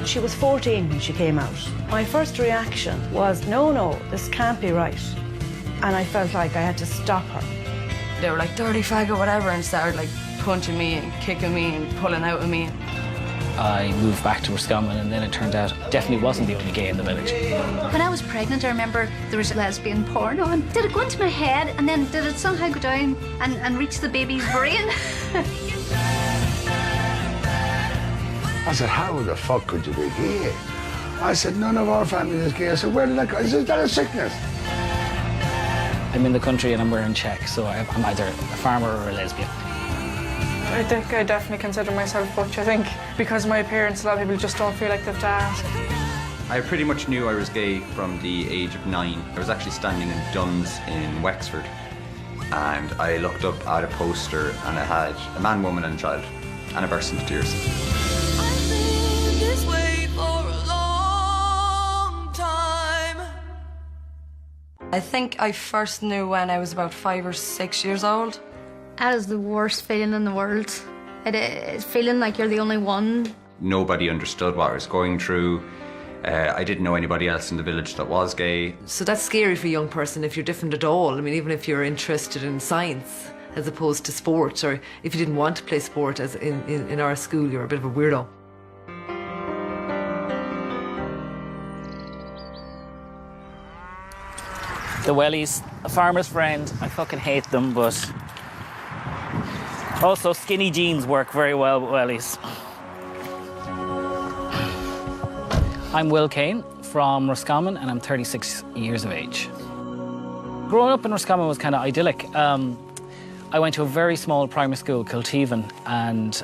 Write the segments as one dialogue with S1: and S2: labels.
S1: She was 14 when she came out. My first reaction was, no, this can't be right. And I felt like I had to stop her.
S2: They were like, dirty fag or whatever, and started like punching me and kicking me and pulling out of me.
S3: I moved back to Roscommon, and then it turned out I definitely wasn't the only gay in the village.
S4: When I was pregnant, I remember there was lesbian porn on. Did it go into my head, and then did it somehow go down and reach the baby's brain?
S5: I said, how the fuck could you be gay? I said, none of our family is gay. I said, where did that go? I said, is that a sickness?
S3: I'm in the country and I'm wearing check, so I'm either a farmer or a lesbian.
S6: I think I definitely consider myself butch. I think because of my appearance, a lot of people just don't feel like they have to ask.
S7: I pretty much knew I was gay from the age of 9. I was actually standing in Dunn's in Wexford, and I looked up at a poster and it had a man, woman and a child, and I burst into tears.
S2: I think I first knew when I was about 5 or 6 years old.
S4: That is the worst feeling in the world. It is feeling like you're the only one.
S7: Nobody understood what I was going through. I didn't know anybody else in the village that was gay.
S8: So that's scary for a young person if you're different at all. I mean, even if you're interested in science as opposed to sport, or if you didn't want to play sport as in our school, you're a bit of a weirdo.
S3: The wellies, a farmer's friend, I fucking hate them, but also skinny jeans work very well with wellies. I'm Will Kane from Roscommon, and I'm 36 years of age. Growing up in Roscommon was kind of idyllic. I went to a very small primary school, Kilteven, and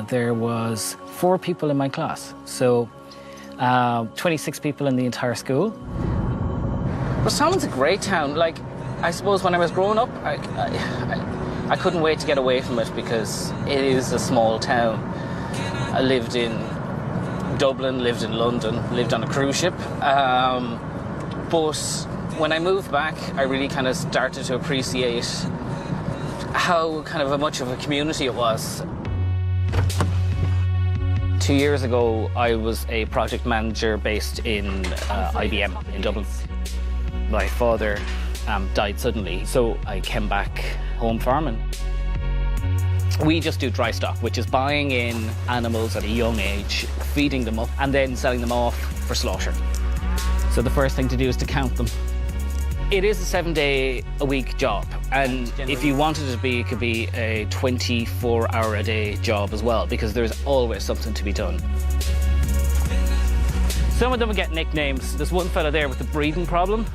S3: there was 4 people in my class, so 26 people in the entire school. Roscommon's a great town. Like, I suppose when I was growing up, I couldn't wait to get away from it because it is a small town. I lived in Dublin, lived in London, lived on a cruise ship. But when I moved back, I really kind of started to appreciate how kind of much of a community it was. 2 years ago, I was a project manager based in IBM in Dublin. My father died suddenly, so I came back home farming. We just do dry stock, which is buying in animals at a young age, feeding them up, and then selling them off for slaughter. So the first thing to do is to count them. It is a 7-day-a-week job, and if you wanted it to be, it could be a 24-hour-a-day job as well, because there's always something to be done. Some of them will get nicknames. There's one fella there with a breathing problem.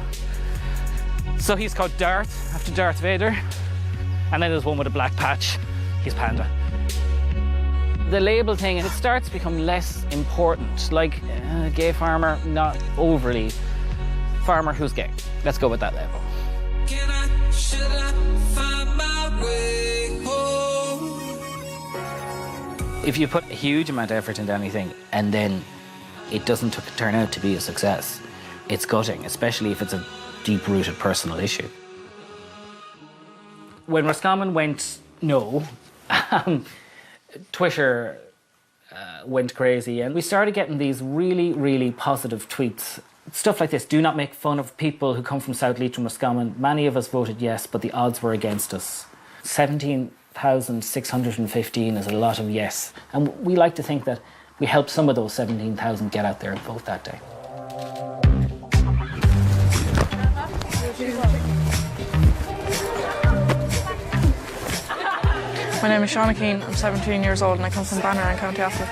S3: So he's called Darth, after Darth Vader. And then there's one with a black patch. He's Panda. The label thing, it starts to become less important. Like, gay farmer, not overly. Farmer who's gay. Let's go with that label. Should I find my way home? If you put a huge amount of effort into anything and then it doesn't turn out to be a success, it's gutting, especially if it's a deep-rooted personal issue. When Roscommon went no, Twitter went crazy, and we started getting these really, really positive tweets. Stuff like this: do not make fun of people who come from South Leitrim, Roscommon. Many of us voted yes, but the odds were against us. 17,615 is a lot of yes, and we like to think that we helped some of those 17,000 get out there and vote that day.
S6: My name is Shauna Keane, I'm 17 years old and I come from Banner in County Offaly.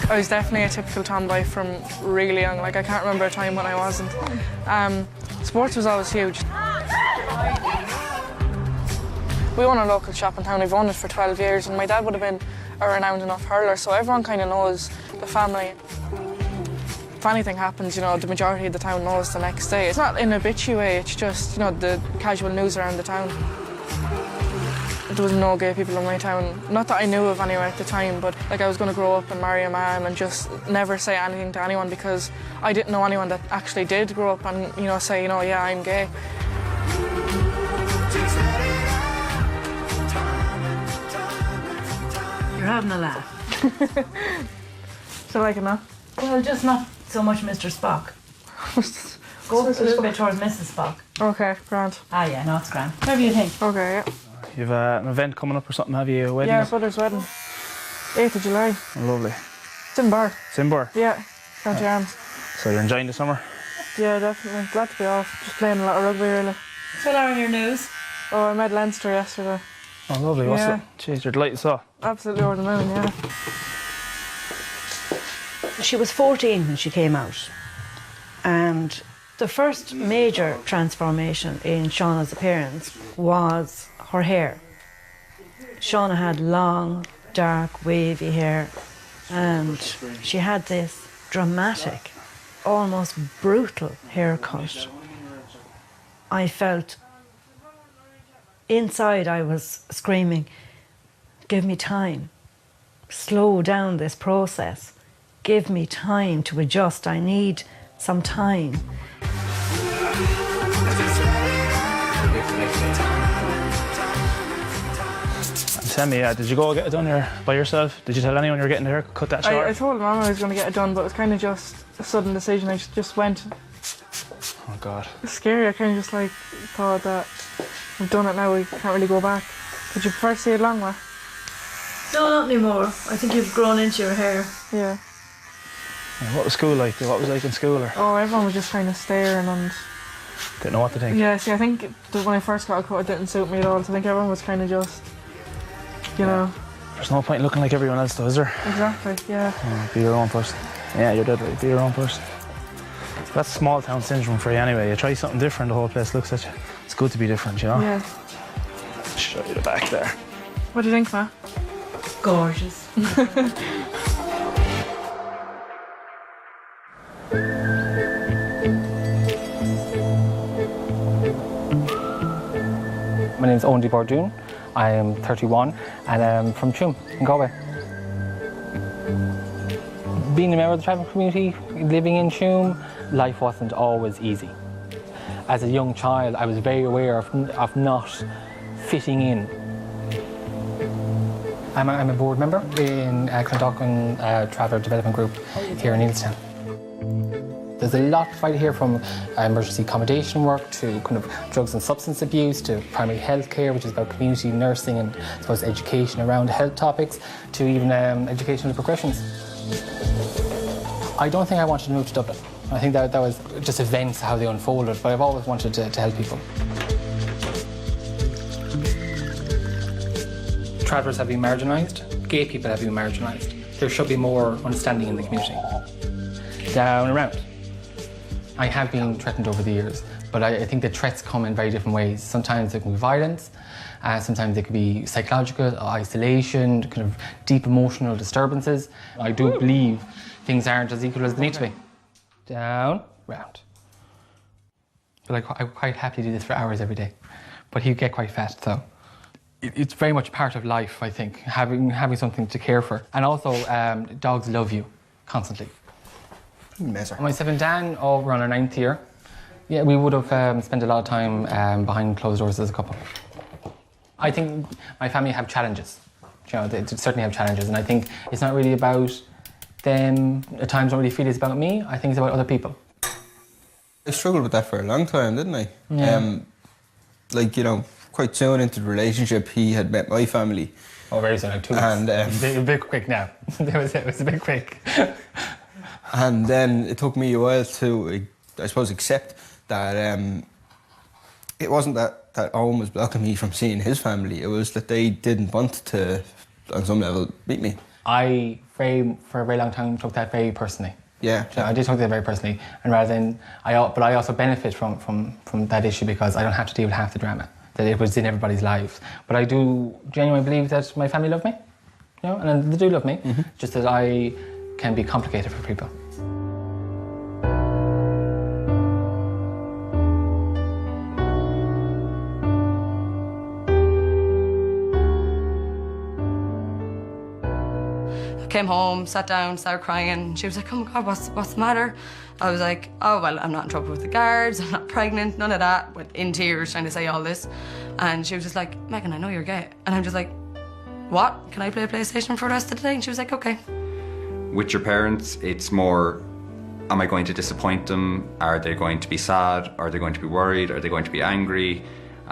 S6: I was definitely a typical tomboy from really young, like I can't remember a time when I wasn't. Sports was always huge. We own a local shop in town, we've owned it for 12 years and my dad would have been a renowned enough hurler, so everyone kind of knows the family. If anything happens, you know, the majority of the town knows the next day. It's not in a bitchy way, it's just, you know, the casual news around the town. There was no gay people in my town, not that I knew of anyway at the time, but like I was going to grow up and marry a man and just never say anything to anyone because I didn't know anyone that actually did grow up and, you know, say, you know, yeah, I'm gay.
S8: You're having a laugh.
S6: Still liking that?
S1: Well, just not so much Mr. Spock. Go a little bit towards Mrs. Spock.
S6: Okay, grand.
S1: Ah, yeah, no, it's grand. Whatever you think.
S6: Okay, yeah.
S9: You've an event coming up or something, have you? A wedding?
S6: Yeah, brother's wedding. 8th of July.
S9: Oh, lovely.
S6: It's in Bar.
S9: Simbar.
S6: Yeah, County Arms.
S9: So you're enjoying the summer?
S6: Yeah, definitely. Glad to be off. Just playing a lot of rugby, really.
S1: What are your news?
S6: Oh, I met Leinster yesterday.
S9: Oh, lovely. What's
S6: Yeah.
S9: it? Jeez, you're delighted so.
S6: Absolutely over the moon, yeah.
S1: She was 14 when she came out. And the first major transformation in Shauna's appearance was her hair. Shauna had long, dark, wavy hair, and she had this dramatic, almost brutal haircut. I felt inside I was screaming, give me time, slow down this process, give me time to adjust, I need some time.
S9: Tell me, did you go get it done here by yourself? Did you tell anyone you were getting the hair cut that short?
S6: I told Mama I was going to get it done, but it was kind of just a sudden decision. I just went.
S9: Oh, God.
S6: It's scary. I kind of just like thought that I've done it now, we can't really go back. Would you prefer to see it long, Mar?
S1: No, not anymore. I think you've grown into your hair.
S6: Yeah.
S9: What was school like? What was it like in school? Or
S6: Oh, everyone was just kind of staring and...
S9: didn't know what to think?
S6: Yeah, see, I think that when I first got a cut, it didn't suit me at all. So I think everyone was kind of just, you know...
S9: There's no point looking like everyone else though, is there?
S6: Exactly, yeah.
S9: Be your own person. Yeah, you're dead right. Be your own person. That's small town syndrome for you anyway. You try something different, the whole place looks at you. It's good to be different, you know?
S6: Yeah.
S9: Show you the back there.
S6: What do you think, Ma?
S1: Gorgeous.
S10: My name is Owen Bordoon. I am 31 and I'm from Tuam in Galway. Being a member of the tribal community, living in Tuam, life wasn't always easy. As a young child, I was very aware of not fitting in. I'm a board member in Clondalkin Traveller Development Group here in Neilstown. There's a lot right here, from emergency accommodation work to kind of drugs and substance abuse to primary health care, which is about community nursing and I suppose education around health topics, to even educational progressions. I don't think I wanted to move to Dublin. I think that was just events, how they unfolded, but I've always wanted to help people. Travellers have been marginalised, gay people have been marginalised. There should be more understanding in the community. Down and around. I have been threatened over the years, but I think the threats come in very different ways. Sometimes it can be violence, sometimes it could be psychological, isolation, kind of deep emotional disturbances. I do believe things aren't as equal as they need to be. Down, round. But I quite happily do this for hours every day, but he'd get quite fat, so. It's very much part of life, I think, having something to care for. And also, dogs love you constantly. Myself and Dan, we're on our 9th year. Yeah, we would have spent a lot of time behind closed doors as a couple. I think my family have challenges. You know, they certainly have challenges, and I think it's not really about them. At times, I don't really feel it's about me. I think it's about other people.
S11: I struggled with that for a long time, didn't I?
S10: Yeah.
S11: Like, you know, quite soon into the relationship, he had met my family.
S10: Oh, very soon, like 2 weeks.
S11: And
S10: a bit quick now. it was a bit quick.
S11: And then it took me a while to, I suppose, accept that it wasn't that Owen was blocking me from seeing his family. It was that they didn't want to, on some level, meet me.
S10: I, for a very long time, took that very personally.
S11: Yeah.
S10: So I did take that very personally, and rather than, but I also benefit from that issue because I don't have to deal with half the drama that it was in everybody's lives. But I do genuinely believe that my family love me, you know, and they do love me. Mm-hmm. Just that I can be complicated for people.
S2: Came home, sat down, started crying. She was like, oh my God, what's the matter? I was like, oh, well, I'm not in trouble with the guards, I'm not pregnant, none of that, in tears trying to say all this. And she was just like, Megan, I know you're gay. And I'm just like, what? Can I play PlayStation for the rest of the day? And she was like, okay.
S7: With your parents, it's more, am I going to disappoint them? Are they going to be sad? Are they going to be worried? Are they going to be angry?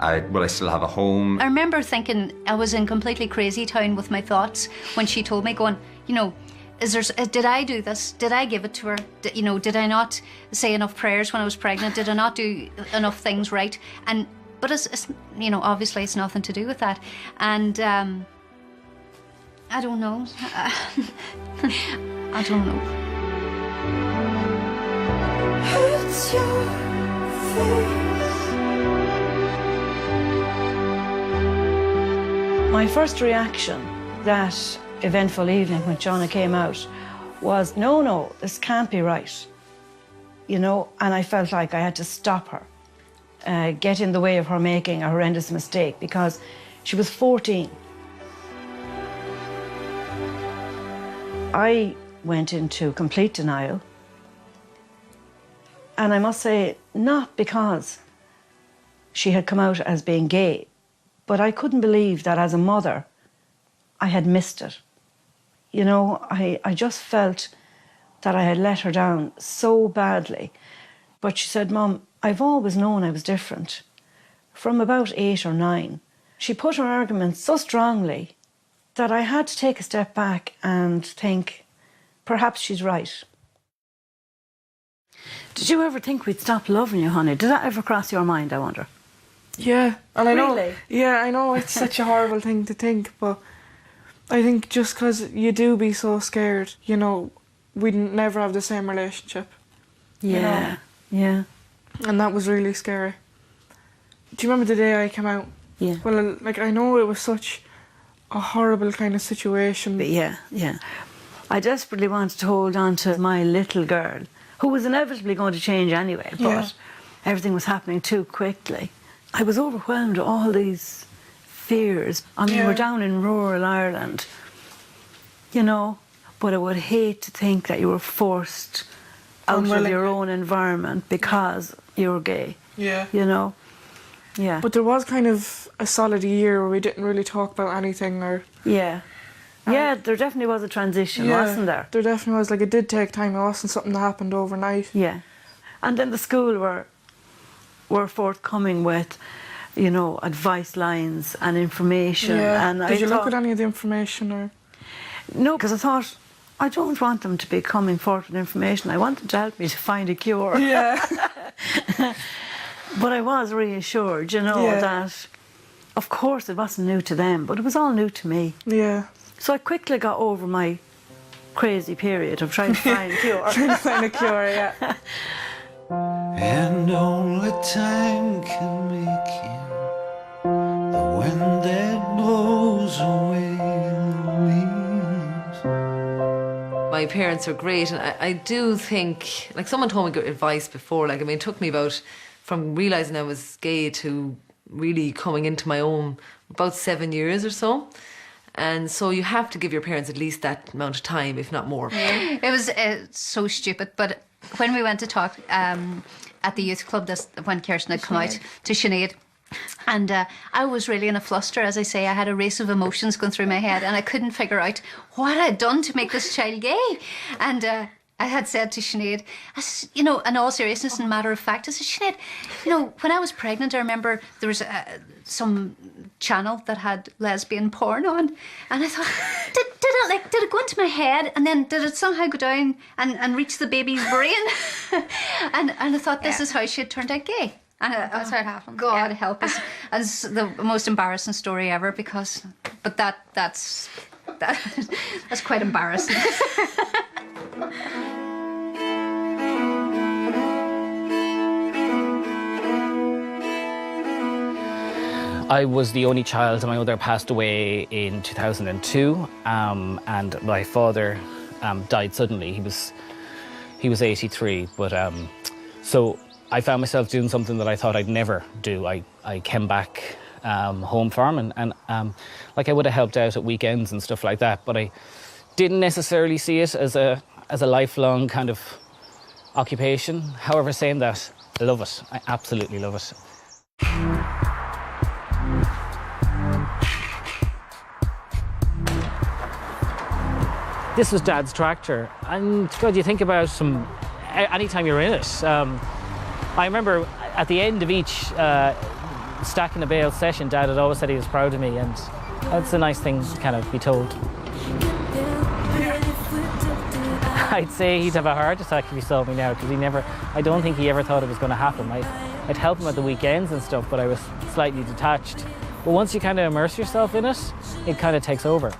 S7: Will I still have a home?
S4: I remember thinking I was in completely crazy town with my thoughts when she told me, going, you know, did I do this? Did I give it to her? Did I not say enough prayers when I was pregnant? Did I not do enough things right? But it's obviously it's nothing to do with that. And I don't know. I don't know.
S12: Hurts your face.
S1: My first reaction that eventful evening when Shauna came out was, no, this can't be right. And I felt like I had to stop her, get in the way of her making a horrendous mistake, because she was 14. I went into complete denial. And I must say, not because she had come out as being gay, but I couldn't believe that as a mother, I had missed it. I just felt that I had let her down so badly. But she said, Mum, I've always known I was different. From about 8 or 9, she put her arguments so strongly that I had to take a step back and think, perhaps she's right. Did you ever think we'd stop loving you, honey? Did that ever cross your mind, I wonder?
S6: Yeah, and I know.
S1: Really?
S6: Yeah, I know it's such a horrible thing to think, but I think just because you do be so scared, we'd never have the same relationship.
S1: Yeah, yeah.
S6: And that was really scary. Do you remember the day I came out?
S1: Yeah.
S6: Well, I know it was such a horrible kind of situation.
S1: But yeah. I desperately wanted to hold on to my little girl, who was inevitably going to change anyway, but everything was happening too quickly. I was overwhelmed with all these fears. I mean, we're down in rural Ireland, but I would hate to think that you were forced out of your own environment because you were gay.
S6: Yeah.
S1: Yeah.
S6: But there was kind of a solid year where we didn't really talk about anything or...
S1: Yeah. Yeah, there definitely was a transition, wasn't there?
S6: There definitely was. It did take time. It wasn't something that happened overnight.
S1: Yeah. And then the school were forthcoming with, advice lines and information.
S6: Yeah.
S1: And
S6: Did you look at any of the information or...?
S1: No, because I thought, I don't want them to be coming forward with information. I want them to help me to find a cure.
S6: Yeah.
S1: But I was reassured, that, of course, it wasn't new to them, but it was all new to me.
S6: Yeah.
S1: So I quickly got over my crazy period of trying to find a cure.
S6: Trying to find a cure, yeah.
S12: And only time can make you the wind that blows away the leaves.
S8: My parents are great, and I do think, someone told me good advice before, it took me from realising I was gay to really coming into my own, about 7 years or so. And so you have to give your parents at least that amount of time, if not more.
S4: It was so stupid, but when we went to talk at the youth club when Kirsten had come out to Sinead, and I was really in a fluster, as I say. I had a race of emotions going through my head, and I couldn't figure out what I'd done to make this child gay. And I had said to Sinead, in all seriousness and matter of fact, I said, Sinead, when I was pregnant, I remember there was some channel that had lesbian porn on, and I thought, did it go into my head, and then did it somehow go down and reach the baby's brain? and I thought, this is how she had turned out gay. And that's how it happened. God help us. And it's the most embarrassing story ever, but that's quite embarrassing.
S3: I was the only child. My mother passed away in 2002, and my father died suddenly. He was 83, but so I found myself doing something that I thought I'd never do. I came back home farming, and I would have helped out at weekends and stuff like that, but I didn't necessarily see it as a lifelong kind of occupation. However, saying that, I love it. I absolutely love it. This was Dad's tractor, and God, you think about any time you're in it. I remember at the end of each stacking a bale session, Dad had always said he was proud of me, and that's a nice thing to kind of be told. I'd say he'd have a heart attack if he saw me now, because I don't think he ever thought it was going to happen. I'd help him at the weekends and stuff, but I was slightly detached. But once you kind of immerse yourself in it, it kind of takes over.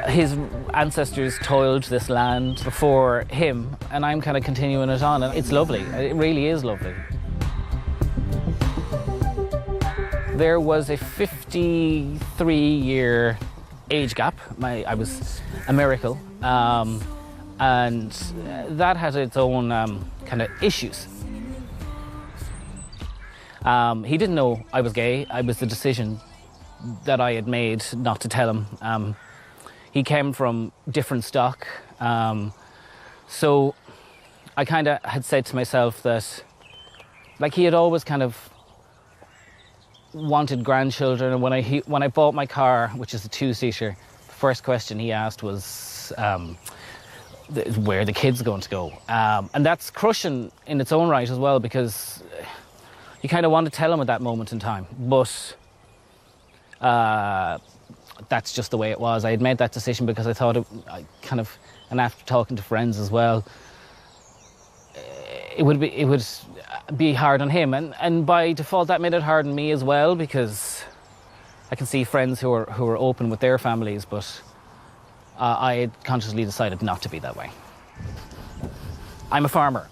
S3: His ancestors toiled this land before him, and I'm kind of continuing it on, and it's lovely. It really is lovely. There was a 53-year age gap. I was a miracle, and that has its own kind of issues. He didn't know I was gay. It was the decision that I had made not to tell him. He came from different stock, so I kind of had said to myself that, like, he had always kind of wanted grandchildren, and when I bought my car, which is a two-seater, the first question he asked was where the kids are going to go, and that's crushing in its own right as well, because you kind of want to tell him at that moment in time, but that's just the way it was. I had made that decision because I thought and after talking to friends as well, it would be hard on him, and by default that made it hard on me as well, because I can see friends who are open with their families, but I had consciously decided not to be that way. I'm a farmer.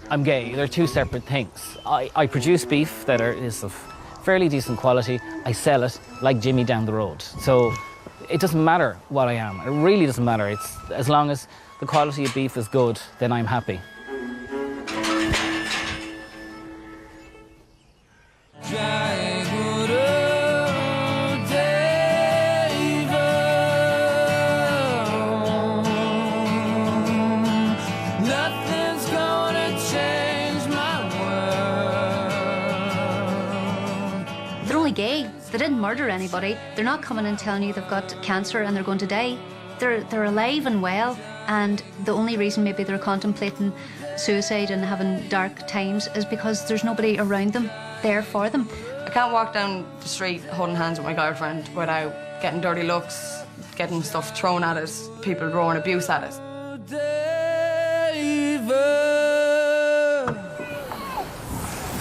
S3: I'm gay. They're two separate things. I produce beef that is of fairly decent quality. I sell it like Jimmy down the road. So it doesn't matter what I am. It really doesn't matter. It's as long as the quality of beef is good, then I'm happy.
S4: Gay. They didn't murder anybody. They're not coming and telling you they've got cancer and they're going to die. They're alive and well, and the only reason maybe they're contemplating suicide and having dark times is because there's nobody around them there for them.
S2: I can't walk down the street holding hands with my girlfriend without getting dirty looks, getting stuff thrown at us, people throwing abuse at us.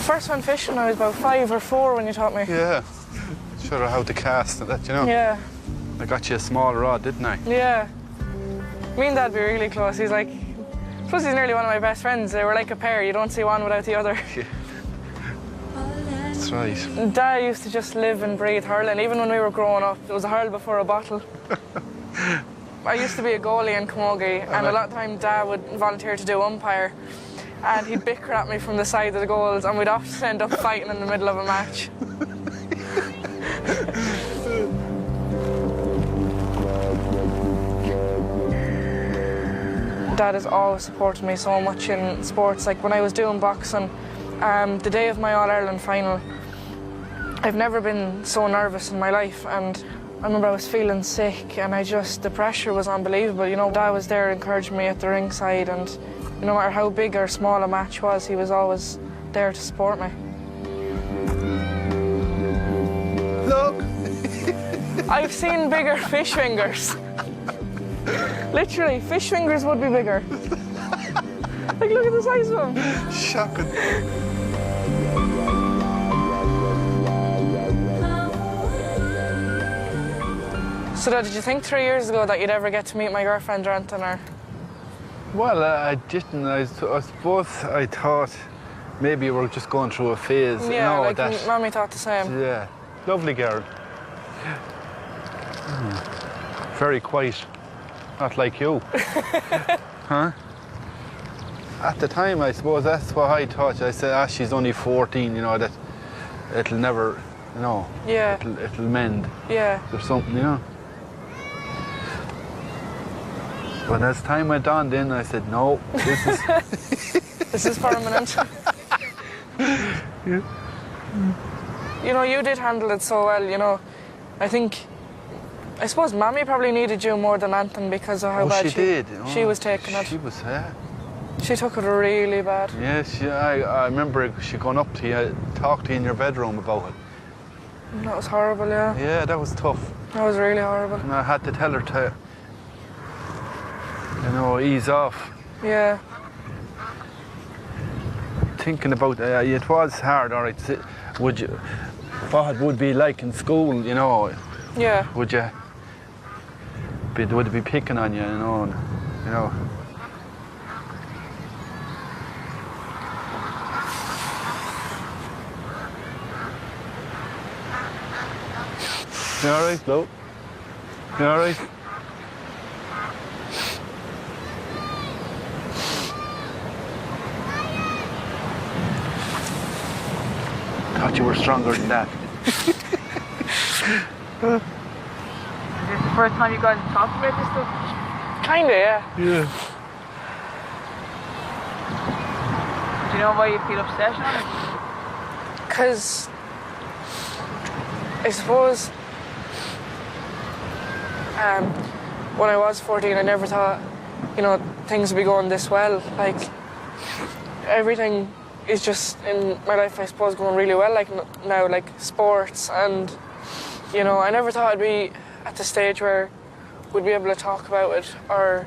S6: First went fishing, I was about 5 or 4 when you taught me.
S13: Yeah. Showed her how to cast it, you know?
S6: Yeah.
S13: I got you a small rod, didn't I?
S6: Yeah. Me and Dad be really close. He's like, plus he's nearly one of my best friends. They were like a pair. You don't see one without the other.
S13: Yeah. That's right.
S6: Dad used to just live and breathe hurling. Even when we were growing up, it was a hurl before a bottle. I used to be a goalie in Camogie, and a lot of the time Dad would volunteer to do umpire. And he'd bicker at me from the side of the goals, and we'd often end up fighting in the middle of a match. Dad has always supported me so much in sports. Like when I was doing boxing, the day of my All-Ireland final, I've never been so nervous in my life, and I remember I was feeling sick, and the pressure was unbelievable. You know, Dad was there encouraging me at the ringside, and no matter how big or small a match was, he was always there to support me.
S13: Look!
S6: I've seen bigger fish fingers. Literally, fish fingers would be bigger. Like, look at the size of them.
S13: Shocking.
S6: So, did you think 3 years ago that you'd ever get to meet my girlfriend or anything, or?
S13: Well, I didn't. I suppose I thought maybe you were just going through a phase.
S6: Yeah,
S13: no,
S6: like Mommy thought the same.
S13: Yeah, lovely girl. Very quiet, not like you. Huh? At the time, I suppose that's what I thought. I said, she's only 14, you know, that it'll never, you know,
S6: yeah.
S13: it'll mend.
S6: Yeah.
S13: There's something, you know. But as time went on, then I said, no, this is...
S6: This is permanent.
S13: Yeah.
S6: you know, you did handle it so well, you know. I suppose Mammy probably needed you more than Anton because of how bad
S13: she did. You know,
S6: she was taking it.
S13: She was,
S6: She took it really bad.
S13: Yes, I remember she going up to you, talked to you in your bedroom about it.
S6: That was horrible, yeah.
S13: Yeah, that was tough.
S6: That was really horrible.
S13: And I had to tell her to, you know, ease off.
S6: Yeah.
S13: Thinking about it was hard, all right. What it would be like in school, you know?
S6: Yeah.
S13: Would it be picking on you, you know? And, you know. You all right, Flo? You all right? Thought you were stronger than that.
S14: Is this the first time you guys have talked about this stuff?
S6: Kinda, yeah.
S13: Yeah.
S14: Do you know why you feel upset on it?
S6: Because I suppose when I was 14, I never thought, you know, things would be going this well. Like, everything is just in my life, I suppose, going really well. Like now, like sports, and you know, I never thought I'd be at the stage where we'd be able to talk about it, or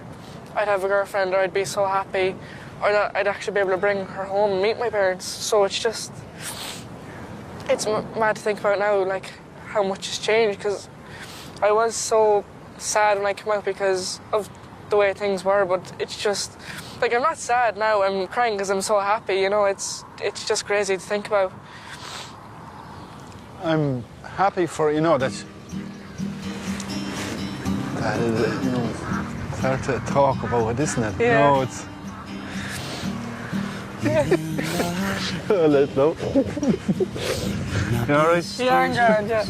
S6: I'd have a girlfriend, or I'd be so happy, or that I'd actually be able to bring her home and meet my parents. So it's just, it's mad to think about now, like how much has changed, because I was so sad when I came out because of the way things were, but it's just, like, I'm not sad now, I'm crying because I'm so happy, you know, it's just crazy to think about.
S13: I'm happy for, you know, that is, you know, it's hard to talk about it, isn't it?
S6: Yeah.
S13: You know, it's... Let's go. You all right?
S6: Yeah, I'm good, yeah.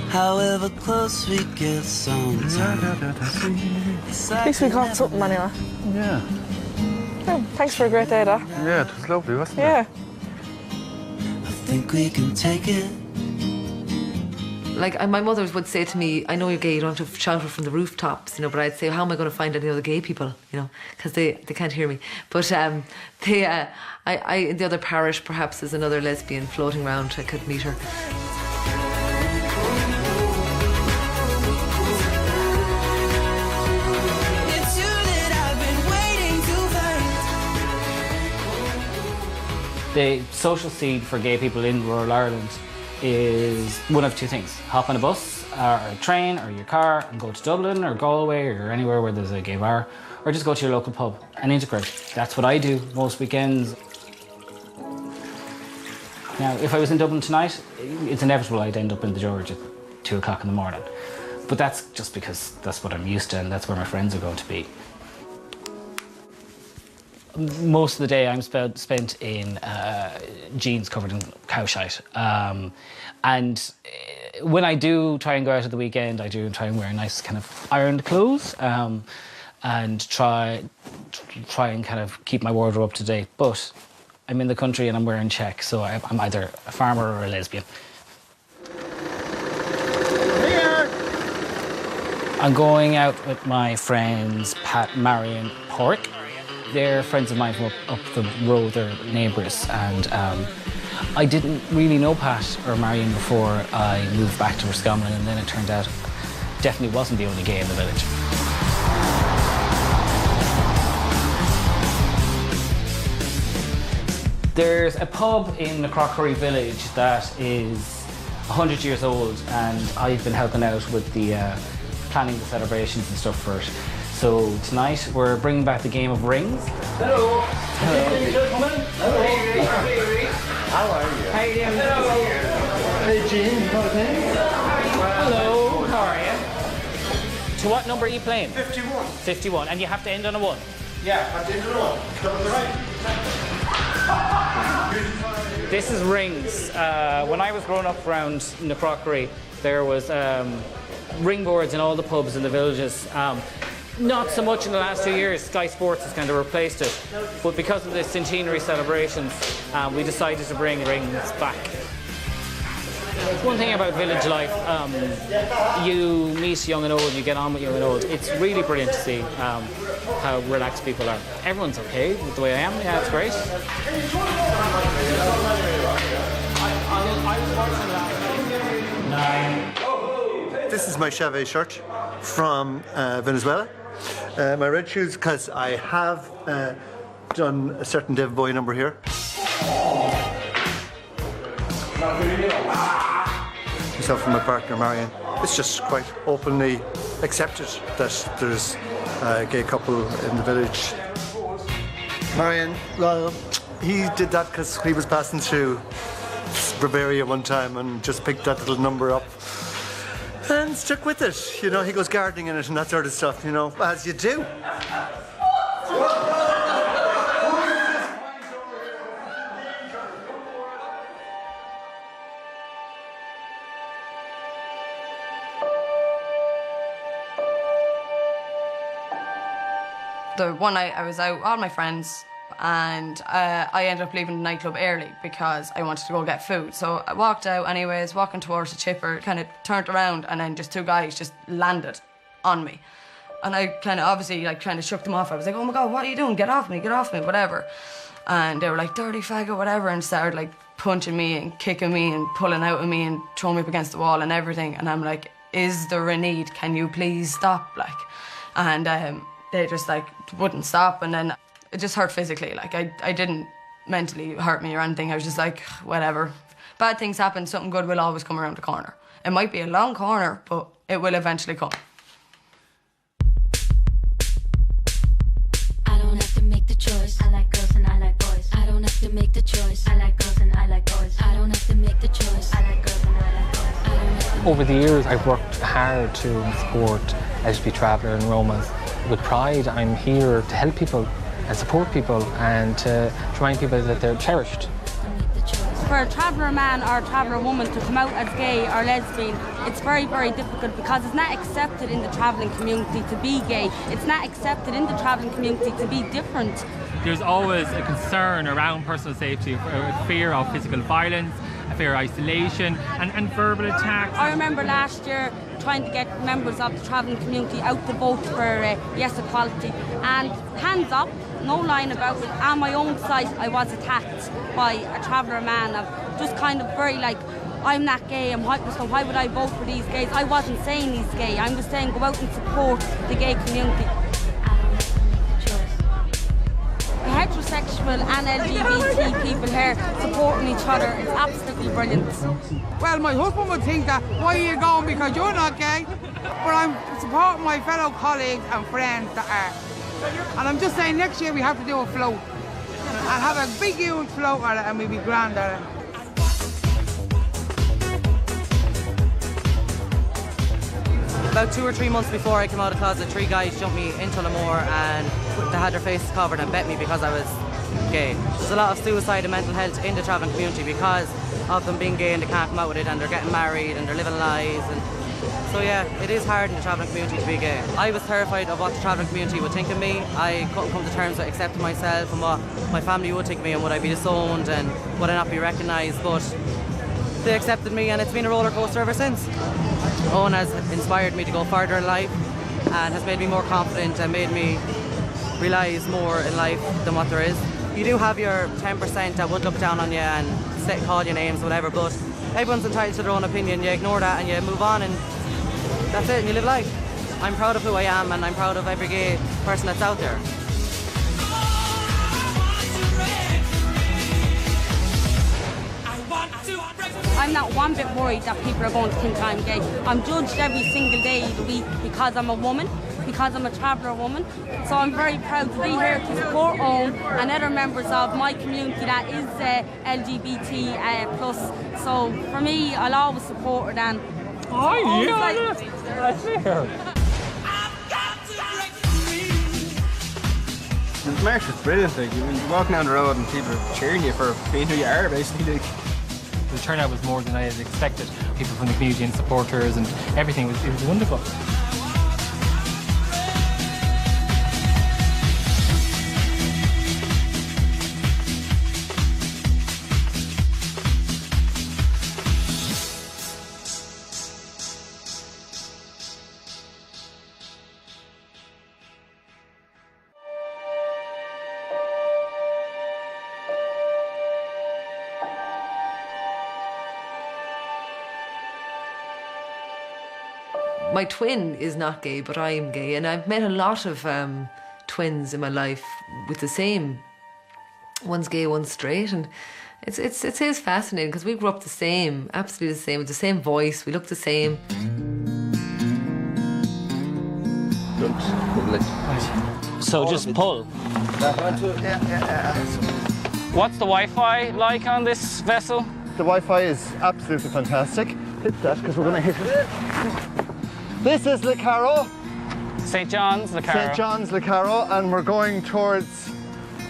S12: However close we get sometimes.
S6: At least we got something anyway.
S13: Yeah.
S6: Oh, thanks for a great day, Dad.
S13: Yeah, it was lovely, wasn't it?
S6: Yeah.
S12: I think we can take it.
S8: Like, my mother would say to me, I know you're gay, you don't have to shout it from the rooftops, you know, but I'd say, how am I going to find any other gay people, you know, because they can't hear me. But in the other parish, perhaps there's another lesbian floating around, I could meet her.
S3: The social seed for gay people in rural Ireland is one of two things. Hop on a bus or a train or your car and go to Dublin or Galway or anywhere where there's a gay bar, or just go to your local pub and integrate. That's what I do most weekends. Now, if I was in Dublin tonight, it's inevitable I'd end up in the George at 2 o'clock in the morning. But that's just because that's what I'm used to and that's where my friends are going to be. Most of the day I'm spent in jeans covered in cow shite. And when I do try and go out at the weekend, I do try and wear nice kind of ironed clothes and try and kind of keep my wardrobe up to date. But I'm in the country and I'm wearing check, so I'm either a farmer or a lesbian. I'm going out with my friends Pat, Marion, Porrick. They're friends of mine from up the road, they're neighbours, and I didn't really know Pat or Marion before I moved back to Roscommon, and then it turned out definitely wasn't the only gay in the village. There's a pub in the Crockery village that is 100 years old, and I've been helping out with the planning the celebrations and stuff for it. So tonight we're bringing back the game of rings. Hello. Hello. Hello.
S12: How are you?
S3: How are you?
S12: Hello. Hey, Gene.
S3: Hello. How are you? To what number are you playing?
S12: 51.
S3: 51, and you have to end on a 1.
S12: Yeah, I did it all. Right.
S3: This is rings. When I was growing up around the Crockery, there was ring boards in all the pubs in the villages. Not so much in the last 2 years. Sky Sports has kind of replaced it. But because of the centenary celebrations, we decided to bring rings back. One thing about village life, you meet young and old, you get on with young and old. It's really brilliant to see how relaxed people are. Everyone's okay with the way I am. Yeah, it's great.
S15: This is my Chevy shirt from Venezuela. My red shoes, because I have done a certain David Bowie number here. Myself and my partner Marion. It's just quite openly accepted that there's a gay couple in the village. Marion, well, he did that because he was passing through Bavaria one time and just picked that little number up and stuck with it. You know, he goes gardening in it and that sort of stuff, you know, as you do.
S2: The one night I was out, all my friends, and I ended up leaving the nightclub early because I wanted to go get food. So I walked out anyways, walking towards the chipper, kind of turned around, and then just two guys just landed on me. And I kind of obviously kind of shook them off. I was like, oh my God, what are you doing? Get off me, whatever. And they were like, dirty faggot, whatever, and started like punching me and kicking me and pulling out of me and throwing me up against the wall and everything. And I'm like, is there a need? Can you please stop? Like, and they just like wouldn't stop, and then it just hurt physically. Like I didn't mentally hurt me or anything. I was just like, whatever. Bad things happen, something good will always come around the corner. It might be a long corner, but it will eventually come.
S16: I don't have to make the choice. I like girls and I like boys. I don't have to make the choice. I like girls and I like boys. I don't have to make the choice. I like girls and I like boys. I don't have to.
S10: Over the years, I've worked hard to support LGBT Traveller and Romas. With pride, I'm here to help people and support people and to remind people that they're cherished.
S17: For a traveller man or a traveller woman to come out as gay or lesbian, it's very, very difficult because it's not accepted in the travelling community to be gay. It's not accepted in the travelling community to be different.
S18: There's always a concern around personal safety, a fear of physical violence, a fear of isolation and verbal attacks.
S17: I remember last year trying to get members of the travelling community out to vote for yes equality, and hands up, no lying about it, on my own site I was attacked by a traveller man of just kind of very like, I'm not gay, I'm white, so why would I vote for these gays? I wasn't saying he's gay, I'm just saying go out and support the gay community. Heterosexual and LGBT people here supporting each other is absolutely brilliant.
S19: Well, my husband would think that, why are you going because you're not gay? But I'm supporting my fellow colleagues and friends that are. And I'm just saying next year we have to do a float. And have a big huge float at it and we'll be grand at it.
S20: About 2 or 3 months before I came out of the closet, 3 guys jumped me into Tullamore and they had their faces covered and bet me because I was gay. There's a lot of suicide and mental health in the travelling community because of them being gay and they can't come out with it, and they're getting married and they're living lives. And so yeah, it is hard in the travelling community to be gay. I was terrified of what the travelling community would think of me. I couldn't come to terms with accepting myself and what my family would think of me, and would I be disowned and would I not be recognised. But they accepted me and it's been a roller coaster ever since. Owen has inspired me to go further in life and has made me more confident and made me realise more in life than what there is. You do have your 10% that would look down on you and call you names, whatever, but everyone's entitled to their own opinion. You ignore that and you move on, and that's it, and you live life. I'm proud of who I am, and I'm proud of every gay person that's out there.
S17: I'm not one bit worried that people are going to think I'm gay. I'm judged every single day of the week because I'm a woman, because I'm a traveller woman. So I'm very proud to be here to support Owen and other members of my community that is LGBT plus. So for me, I'll always support it. And
S18: that's fair.
S11: The march was brilliant. Like, you're walking down the road and people are cheering you for being who you are, basically. Like.
S10: The turnout was more than I had expected. People from the community and supporters and everything. It was wonderful.
S8: My twin is not gay, but I am gay, and I've met a lot of twins in my life with the same. One's gay, one's straight, and it is fascinating because we grew up the same, absolutely the same, with the same voice. We look the same.
S3: So just pull. What's the Wi-Fi like on this vessel?
S15: The Wi-Fi is absolutely fantastic. Hit that because we're going to hit it. This is Le Carreau.
S3: St. John's, Le Carreau.
S15: St. John's, Le Carreau, and we're going towards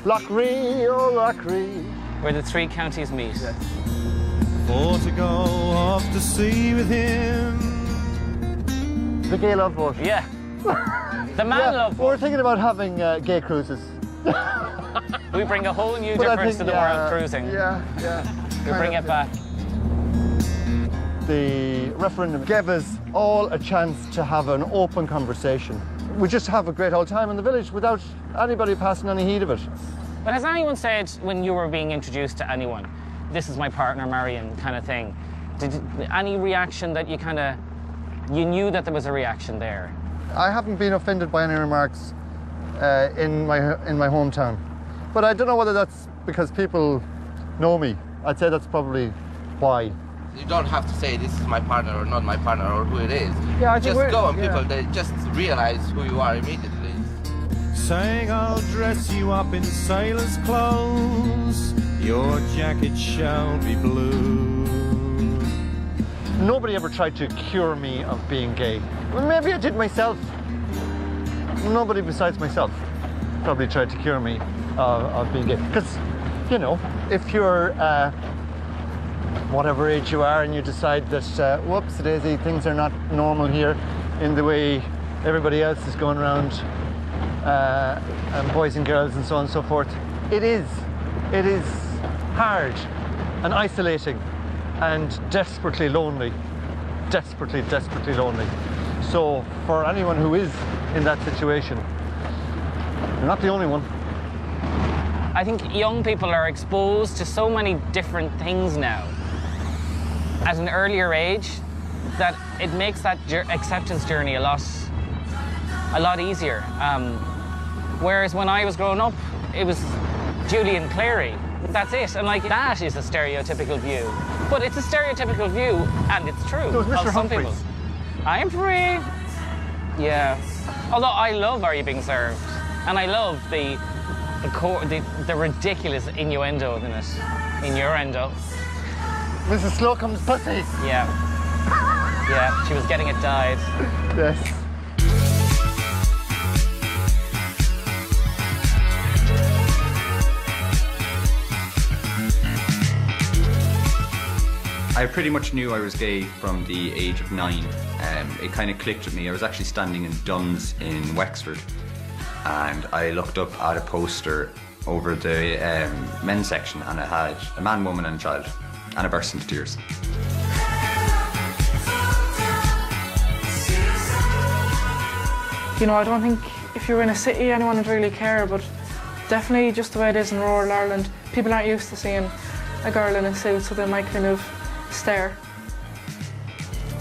S15: Loughree, oh Loughree.
S3: Where the three counties meet.
S15: Yes.
S12: For to go off to sea with him.
S15: The gay love boat.
S3: Yeah. The man love boat.
S15: We're thinking about having gay cruises.
S3: We bring a whole new difference to the world cruising.
S15: Yeah.
S3: We bring it back.
S15: The referendum gave us all a chance to have an open conversation. We just have a great old time in the village without anybody passing any heed of it.
S3: But has anyone said, when you were being introduced to anyone, this is my partner Marion kind of thing, any reaction that you knew that there was a reaction there?
S15: I haven't been offended by any remarks in my hometown. But I don't know whether that's because people know me. I'd say that's probably why.
S21: You don't have to say this is my partner or not my partner or who it is.
S15: Yeah, I think
S21: just go and people, they just realize who you are immediately.
S12: Saying I'll dress you up in sailor's clothes, your jacket shall be blue.
S15: Nobody ever tried to cure me of being gay. Well, maybe I did myself. Nobody besides myself probably tried to cure me of being gay. Because, you know, if you're whatever age you are and you decide that, whoops, daisy, things are not normal here in the way everybody else is going around, and boys and girls and so on and so forth, it is hard and isolating and desperately lonely. Desperately lonely. So for anyone who is in that situation, you're not the only one.
S3: I think young people are exposed to so many different things now at an earlier age that it makes that acceptance journey a lot easier. Whereas when I was growing up, it was Julian Clary. That's it. And like that is a stereotypical view. But it's a stereotypical view and it's true.
S15: So is Mr.
S3: Of some
S15: Humphreys.
S3: people. I'm free. Yeah. Although I love Are You Being Served? And I love the ridiculous innuendo in it. Innuendo.
S15: Mrs. Slocum's pussy.
S3: Yeah. Yeah, she was getting it dyed.
S15: Yes.
S7: I pretty much knew I was gay from the age of 9. It kind of clicked with me. I was actually standing in Dunn's in Wexford, and I looked up at a poster over the men's section, and it had a man, woman and a child, and I burst into tears.
S6: You know, I don't think if you were in a city anyone would really care, but definitely just the way it is in rural Ireland, people aren't used to seeing a girl in a suit, so they might kind of stare.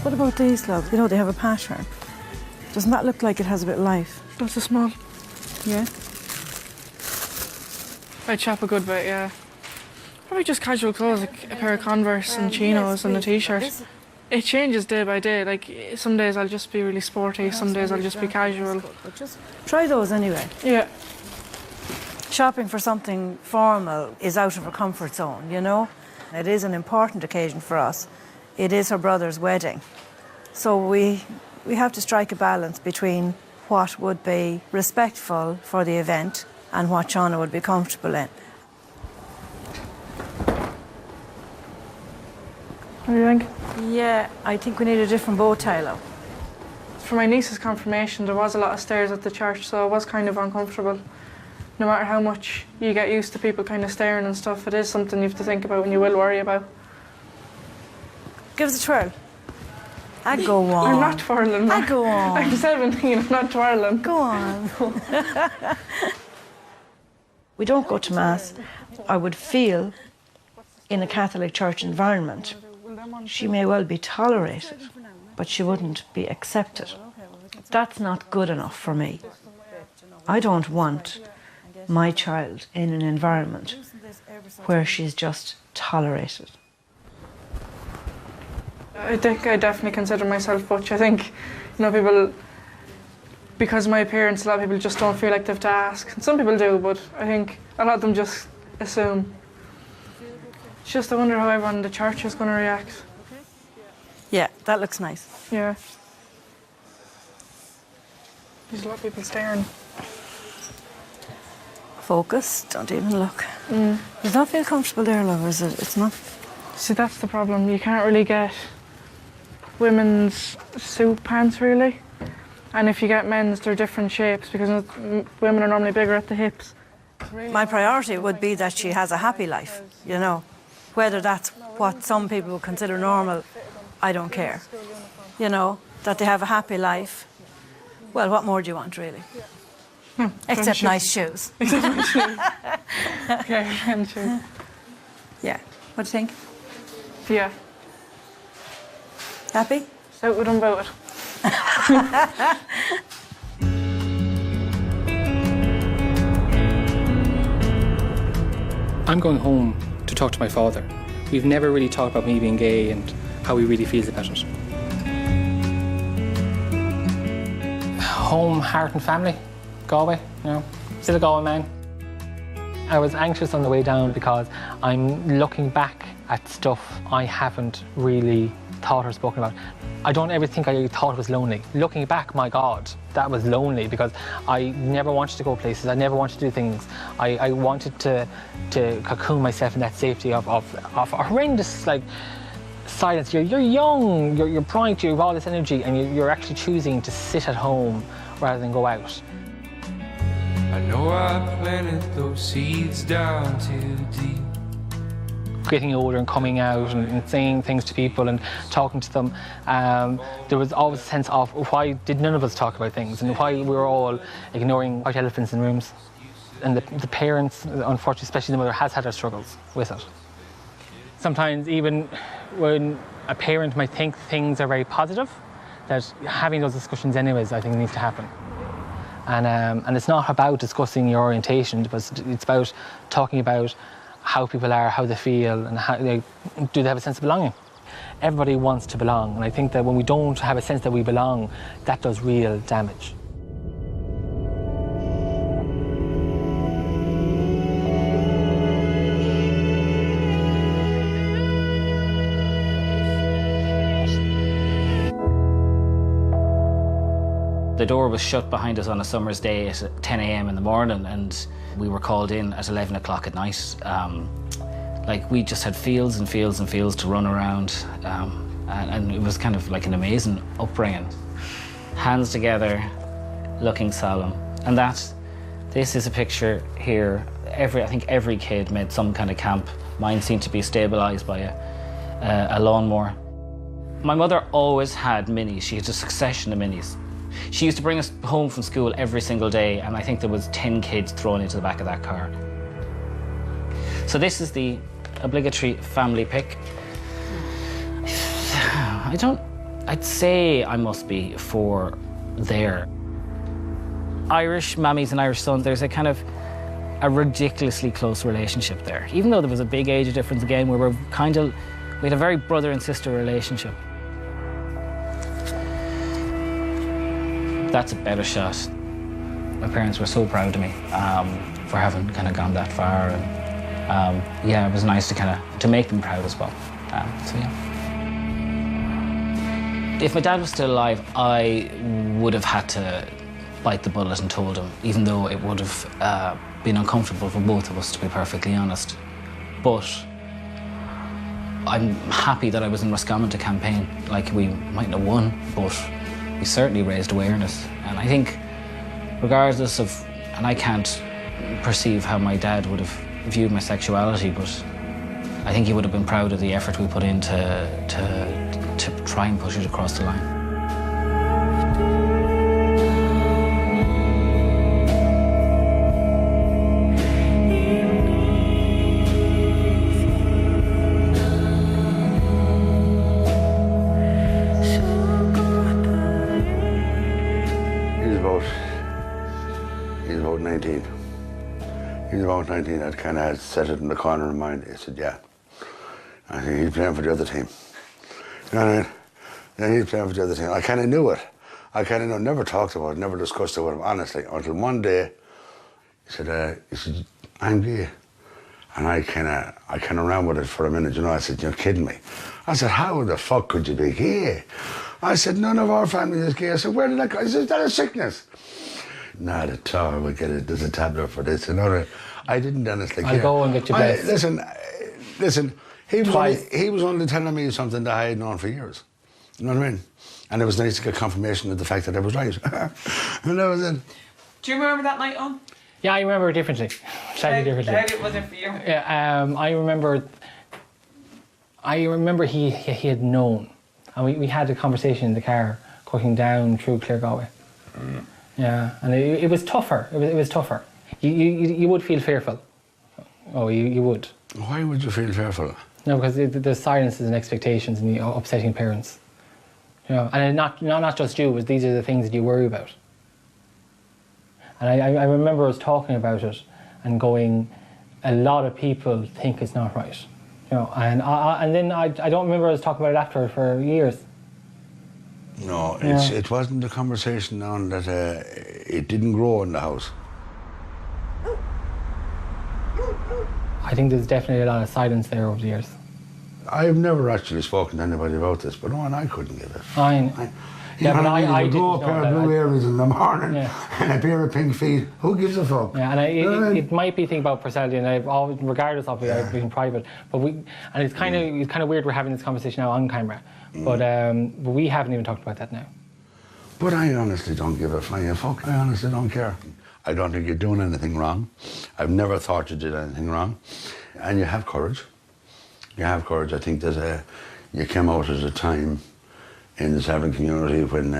S1: What about these gloves? You know, they have a pattern. Doesn't that look like it has a bit of life?
S6: That's a small.
S1: Yeah?
S6: I'd shop a good bit, yeah. Probably just casual clothes, like a pair of Converse and chinos and a t-shirt. It changes day by day. Like, some days I'll just be really sporty, some days I'll just be casual.
S1: Try those anyway.
S6: Yeah.
S1: Shopping for something formal is out of our comfort zone, you know? It is an important occasion for us. It is her brother's wedding. So we have to strike a balance between what would be respectful for the event and what Shauna would be comfortable in.
S6: What do you think?
S1: Yeah, I think we need a different bow tie, though.
S6: For my niece's confirmation, there was a lot of stairs at the church, so I was kind of uncomfortable. No matter how much you get used to people kind of staring and stuff, it is something you have to think about and you will worry about.
S1: Give us a twirl. I go on.
S6: I'm not twirling.
S1: I go on.
S6: I'm 17, I'm not twirling.
S1: Go on. We don't go to Mass. I would feel, in a Catholic church environment, she may well be tolerated. but she wouldn't be accepted. That's not good enough for me. I don't want my child in an environment where she's just tolerated.
S6: I think I definitely consider myself butch. I think, people, because of my appearance, a lot of people just don't feel like they have to ask. And some people do, but I think a lot of them just assume. It's just I wonder how everyone in the church is going to react.
S1: Yeah, that looks nice.
S6: Yeah. There's a lot of people staring.
S1: Focus, don't even look.
S6: Mm.
S1: Does that feel comfortable there, love, is it? It's not?
S6: See, that's the problem. You can't really get women's suit pants, really. And if you get men's, they're different shapes because women are normally bigger at the hips.
S1: My priority would be that she has a happy life, Whether that's what some people would consider normal, I don't care. That they have a happy life. Well, what more do you want, really? Except nice shoes.
S6: Except nice shoes. Okay, and shoes.
S1: Yeah. What do you think?
S6: Yeah.
S1: Happy?
S6: Out with them about it.
S10: I'm going home to talk to my father. We've never really talked about me being gay and how he really feels about it. Home, heart and family. Galway, still a Galway man. I was anxious on the way down because I'm looking back at stuff I haven't really thought or spoken about. I don't ever think I thought it was lonely. Looking back, my God, that was lonely because I never wanted to go places. I never wanted to do things. I wanted to cocoon myself in that safety of a horrendous silence. You're young, you're bright, you have all this energy, and you're actually choosing to sit at home rather than go out.
S5: I know I planted those seeds down too deep.
S10: Getting older and coming out and saying things to people and talking to them, there was always a sense of why did none of us talk about things and why we were all ignoring white elephants in rooms. And the parents, unfortunately, especially the mother, has had her struggles with it. Sometimes even when a parent might think things are very positive, that having those discussions anyways, I think needs to happen. And it's not about discussing your orientation, but it's about talking about how people are, how they feel, and how do they have a sense of belonging. Everybody wants to belong, and I think that when we don't have a sense that we belong, that does real damage.
S3: The door was shut behind us on a summer's day at 10 a.m. in the morning, and we were called in at 11 o'clock at night. We just had fields and fields and fields to run around, and it was kind of like an amazing upbringing. Hands together, looking solemn. And this is a picture here. I think every kid made some kind of camp. Mine seemed to be stabilised by a lawnmower. My mother always had minis. She had a succession of minis. She used to bring us home from school every single day, and I think there was 10 kids thrown into the back of that car. So this is the obligatory family pic. I'd say I must be 4 there. Irish mammies and Irish sons, there's a kind of a ridiculously close relationship there. Even though there was a big age difference again, we had a very brother and sister relationship. That's a better shot. My parents were so proud of me for having kind of gone that far, and it was nice to make them proud as well. If my dad was still alive, I would have had to bite the bullet and told him, even though it would have been uncomfortable for both of us, to be perfectly honest. But I'm happy that I was in Roscommon to campaign. We mightn't have won, but we certainly raised awareness. And I think, regardless of, and I can't perceive how my dad would have viewed my sexuality, but I think he would have been proud of the effort we put in to try and push it across the line.
S9: 19. He was about 19. I'd kind of had set it in the corner of my mind. I said, yeah. I think he's playing for the other team. You know what I mean? Then he's playing for the other team. I kind of knew it. I kind of knew, never talked about it, never discussed it with him, honestly, until one day he said, I'm gay. And I kind of ran with it for a minute, you know. I said, you're kidding me. I said, how the fuck could you be gay? I said, none of our family is gay. I said, where did that go? He said, is that a sickness? Not at all. We get it. There's a tablet for this. You know, I didn't honestly care.
S10: I'll go and get you blessed.
S9: Listen. He was only telling me something that I had known for years. You know what I mean? And it was nice to get confirmation of the fact that I was right. And that was it.
S14: Do you remember that night on?
S10: Yeah, I remember it differently. Slightly differently.
S14: How was it for you?
S10: Yeah, I remember he had known. And we had a conversation in the car going down through Claregalway.
S9: Mm.
S10: Yeah, and it was tougher. It was tougher. You would feel fearful. Oh, you would.
S9: Why would you feel fearful?
S10: No, because there's silences and expectations and the upsetting parents. You know, and not just you, but these are the things that you worry about. And I remember us talking about it and going, a lot of people think it's not right. You know, and then I don't remember us talking about it after for years.
S9: No,
S10: Yeah.
S9: it wasn't a conversation on that. It didn't grow in the house.
S10: I think there's definitely a lot of silence there over the years.
S9: I've never actually spoken to anybody about this, but no, and I couldn't give it.
S10: Yeah, but I
S9: didn't go a
S10: didn't
S9: pair
S10: know
S9: of
S10: that.
S9: blue earrings in the morning
S10: Yeah.
S9: and a pair of pink feet. Who gives a fuck?
S10: Yeah, and it might be a thing about personality, and I've always, regardless of it, I've been private. But it's kind of weird we're having this conversation now on camera, but we haven't even talked about that now.
S9: But I honestly don't give a flying fuck. I honestly don't care. I don't think you're doing anything wrong. I've never thought you did anything wrong. And you have courage. You have courage. I think that you came out at a time in the Southern community when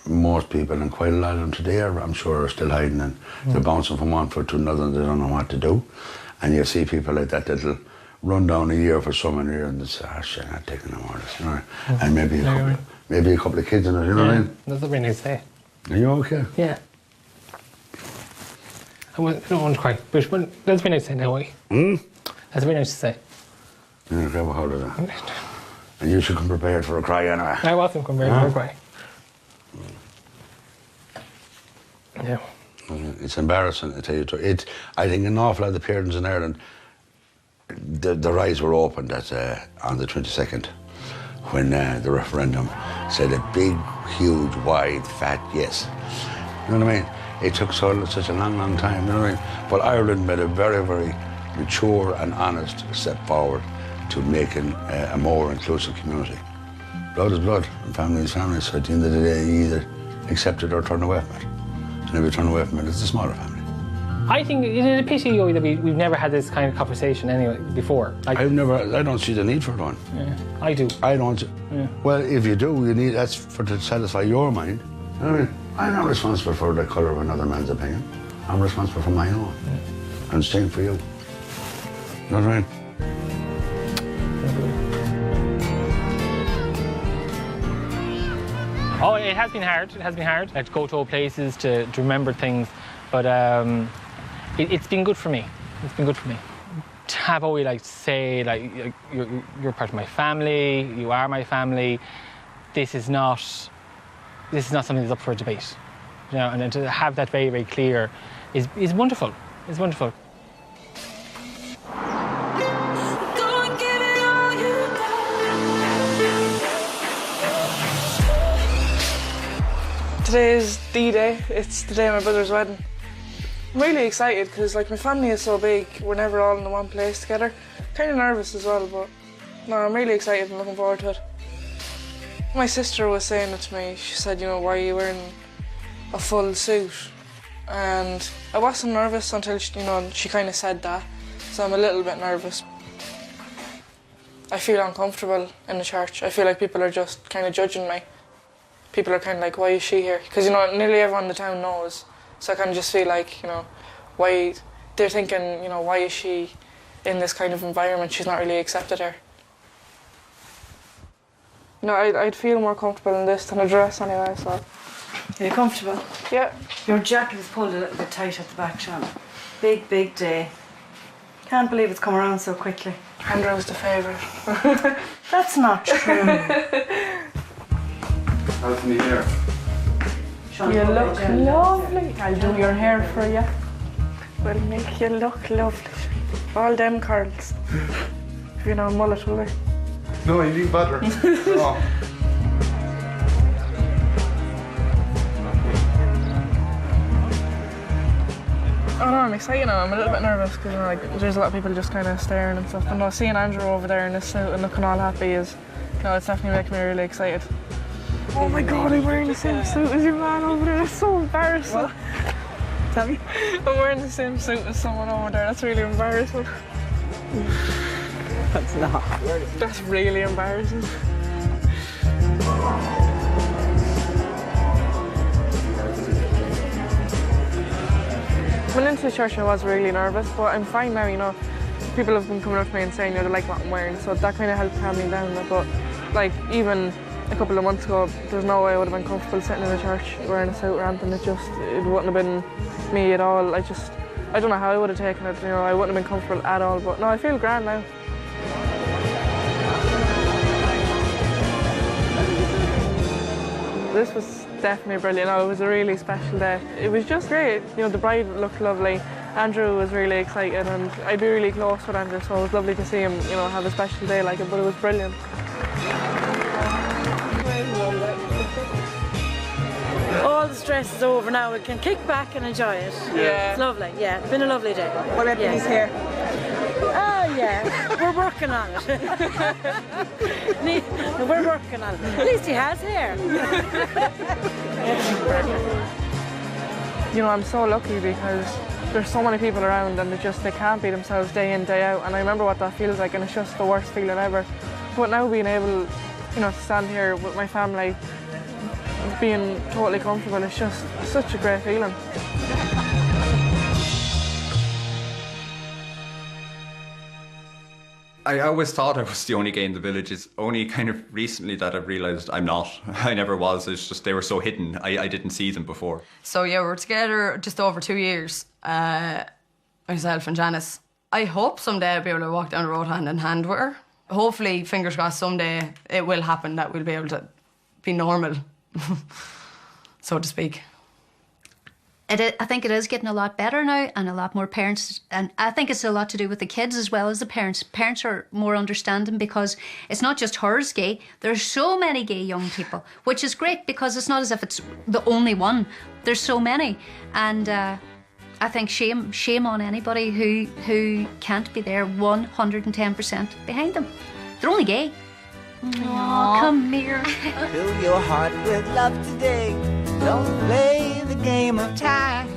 S9: most people, and quite a lot of them today, I'm sure, are still hiding and they're bouncing from one foot to another and they don't know what to do. And you see people like that that'll run down a year for so many years and they say, oh shit, I'm not taking no more of this, you know. And maybe a couple of kids in it, you know what I mean?
S10: That's what we need to say.
S9: Are you okay?
S10: Yeah. I don't want to cry, but that's very nice to say now, That's very nice to say.
S9: Yeah, grab a hold of that. And you should come prepared for a cry anyway.
S10: I wasn't prepared for a cry. Yeah.
S9: It's embarrassing, I tell you. I think an awful lot of the parents in Ireland, their eyes were opened on the 22nd when the referendum said a big, huge, wide, fat yes. You know what I mean? It took such a long, long time, you know what I mean? But Ireland made a very, very mature and honest step forward to making a more inclusive community. Blood is blood, and family is family, so at the end of the day, you either accept it or turn away from it. And if you turn away from it, it's a smaller family.
S10: I think it is a pity that we've never had this kind of conversation anyway before.
S9: I don't see the need for one.
S10: Yeah, I do.
S9: I don't.
S10: Yeah.
S9: Well, if you do, you need, that's to satisfy your mind. You know what I mean? I'm not responsible for the colour of another man's opinion. I'm responsible for my own. Yeah. And same for you. You know what I mean?
S10: Oh, it has been hard. It has been hard to go to old places, to remember things, but it's been good for me. It's been good for me. To have always say you're part of my family. You are my family. This is not something that's up for a debate. You know, and to have that very, very clear is wonderful. It's wonderful.
S6: Today is D-Day. It's the day of my brother's wedding. I'm really excited because my family is so big. We're never all in one place together. Kind of nervous as well, but no, I'm really excited and looking forward to it. My sister was saying it to me. She said, you know, why are you wearing a full suit? And I wasn't nervous until she kind of said that. So I'm a little bit nervous. I feel uncomfortable in the church. I feel like people are just kind of judging me. People are kind of like, why is she here? Because, nearly everyone in the town knows. So I kind of just feel like, why, they're thinking, why is she in this kind of environment? She's not really accepted here. I'd feel more comfortable in this than a dress anyway, so,
S1: Are you comfortable?
S6: Yeah.
S1: Your jacket is pulled a little bit tight at the back, Sean. Big, big day. Can't believe it's come around so quickly.
S6: Andrew's the favourite.
S1: That's not true.
S13: How's me hair?
S6: You look lovely. I'll do your hair for you. We'll make you look lovely. All them curls. If you know mullet, will we?
S13: No, you need butter. Oh.
S6: Oh no, I'm excited now. I'm a little bit nervous because like there's a lot of people just kind of staring and stuff. But no, seeing Andrew over there in this suit and looking all happy is, it's definitely making me really excited. Oh my God, I'm wearing the same suit as your man over there. That's so embarrassing. What? Tell me. I'm wearing the same suit as someone over there. That's really embarrassing.
S1: That's not.
S6: That's really embarrassing. When into the church I was really nervous, but I'm fine now, People have been coming up to me and saying, they like what I'm wearing, so that kind of helped calm me down. But like even a couple of months ago, there's no way I would have been comfortable sitting in the church wearing a suit or anything. It wouldn't have been me at all. I don't know how I would have taken it, I wouldn't have been comfortable at all. But no, I feel grand now. This was definitely brilliant. It was a really special day. It was just great. The bride looked lovely. Andrew was really excited, and I'd be really close with Andrew, so it was lovely to see him, have a special day like it, but it was brilliant.
S1: All the stress is over now. We can kick back and enjoy it.
S6: Yeah.
S1: It's lovely. Yeah, it's been a lovely day.
S14: What about his hair?
S1: Oh yeah, we're working on it. We're working on it. At least he has hair.
S6: I'm so lucky because there's so many people around and they can't be themselves day in, day out. And I remember what that feels like, and it's just the worst feeling ever. But now being able, to stand here with my family, being totally comfortable, it's just such a great feeling.
S7: I always thought I was the only gay in the village. It's only kind of recently that I've realised I'm not. I never was. It's just they were so hidden. I didn't see them before.
S2: So yeah, we're together just over 2 years, myself and Janice. I hope someday I'll be able to walk down the road hand in hand with her. Hopefully, fingers crossed, someday it will happen that we'll be able to be normal, so to speak.
S4: I think it is getting a lot better now, and a lot more parents, and I think it's a lot to do with the kids as well as the parents. Parents are more understanding because it's not just her's gay. There's so many gay young people, which is great because it's not as if it's the only one. There's so many, and I think shame on anybody who can't be there 110% behind them. They're only gay. Aww, come here.
S22: Fill your heart with love today. Don't play the game of time.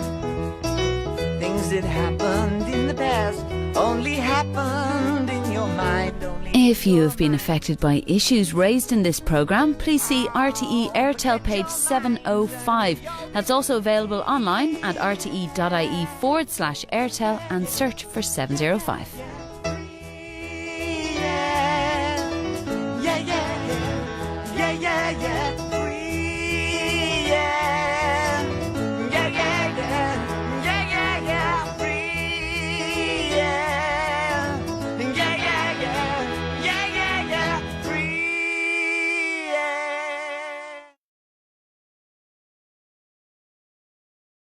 S22: Things that happened in the past only happened in your mind.
S23: If you have been affected by issues raised in this programme, please see RTE Airtel page 705. That's also available online at rte.ie/Airtel and search for 705.
S22: Yeah, yeah, yeah, yeah, yeah, yeah.